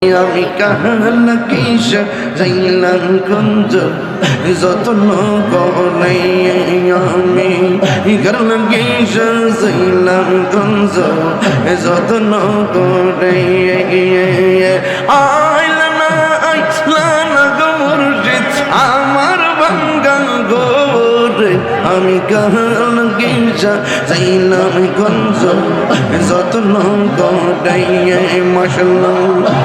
আমি কাহালা কিস যাইলাম কুঞ্জ যত্ন করে আমি কাহালা কিস যাইলাম কুঞ্জ যত্ন করে আইলা না গো মুর্শিদ আমার ভাঙ্গা গোরে আমি কাহালা কিস যাইলাম কুঞ্জ যত্ন করে মাশাআল্লাহ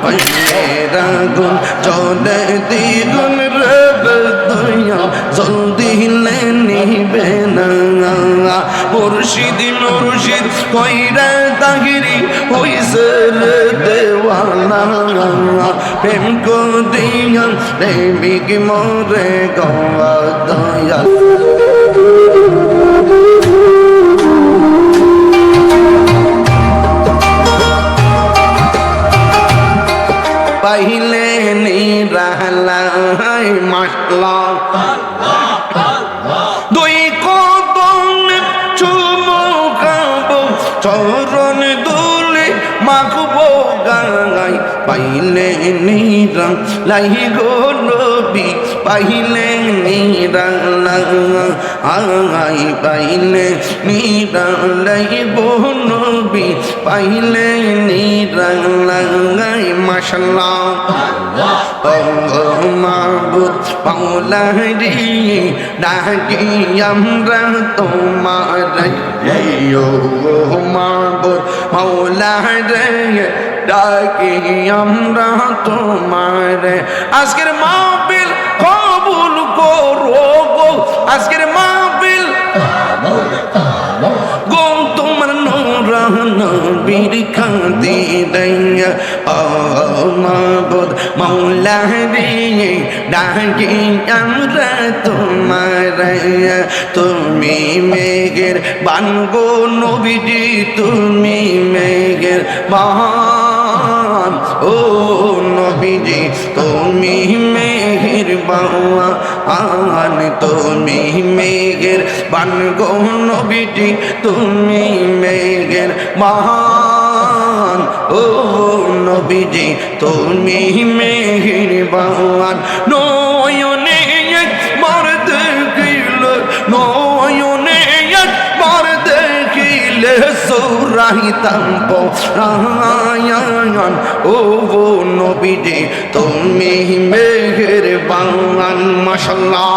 মেরা গুন চলে দ্বিগুণ রব দয়া জলদি নিবে না মুর্শিদ মুর্শিদ কইরা তাহিরি হইছে রে দেওয়ানা প্রেম কো দিয়া প্রেমিক মোরে গওয়া দয়া पहले नहीं रहला मसला दुई को तुम चुमुकाबो चरण दुले माखबो गाय पहले नहीं रहला गो नबी पहले नहीं रहला आय पहले नहीं रहला गो नबी पहले नहीं रहला माशाल्लाह মাবুদ পাওলা রে ডাকি আমরা তোমার ও মাবুদ পাওলা রে ডাকি আমরা তোমার আজকের মাহফিল কবুল করো গো আজকের মাহফিল গো তোমার নবীর খাতিরে ও মাবুদ মাওলা রে ডাকি আমরা তোমার তুমি মেঘের বানগো নবীজি তুমি মেঘের বান ও নবীজি তুমি মেঘের বান তুমি মেঘের বানগো নবীজি তুমি মেঘের বান ও নবীজি তুমি মেঘের বান নয়নে একবার দেখিলে নয়নে একবার দেখিলে সৌরাহিতাম পরায়ণ ও নবীজি তুমি মেঘের বান মাশাআল্লাহ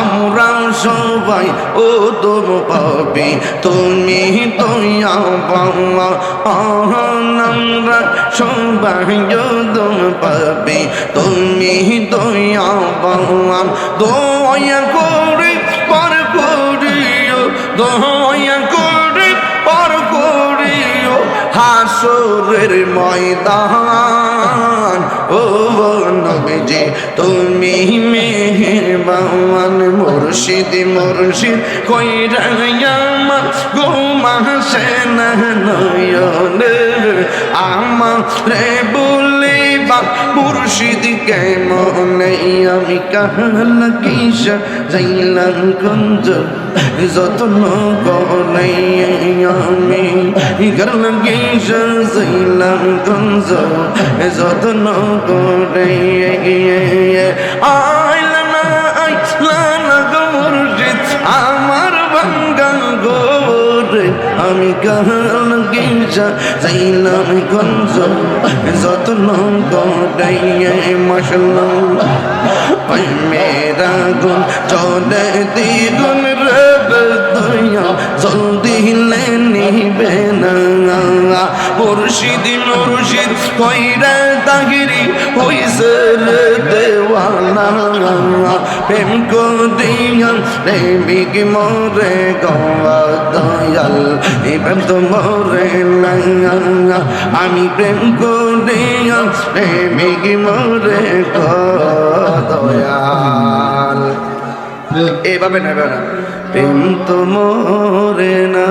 আমরা সবাই ও তোর পাবি তুমি দয়া পাওয়া আমরা সবাই তোর পাবি তুমি দয়া পাওয়া দয়া করে পার করিও দয়া করে পার করিও হাসরের ময়দান ও নবীজি তুমি মেহেরবান মুর্শিদ মুর্শিদ কইরা আমার ঘুমাসে না নয়নে আমারে বলিবা মুর্শিদ কেমনে আমি কাহালা কিস যাইলাম কুঞ্জ যত্ন করে আমি কাহালা কিস যাইলাম কুঞ্জ যত্ন করে আইলা না গো মুর্শিদ আমার ভাঙ্গা গোরে আমি কাহালা কিস যাইলাম কুঞ্জ যত্ন করে মাশাআল্লাহ মেরা গুন চলে দ্বিগুণ রব দয়া জলদি নিবে না মুর্শিদ মুর্শিদ কইরা তাহিরি হইছে রে দেওয়ানা প্রেম কো দিয়া প্রেমিক মোরে গওয়া দয়াল প্রেম তো মোরে না আমি প্রেম করিয়া প্রেমিক মোরে দয়াল এভাবে নেবে না প্রেম তো মোরে না।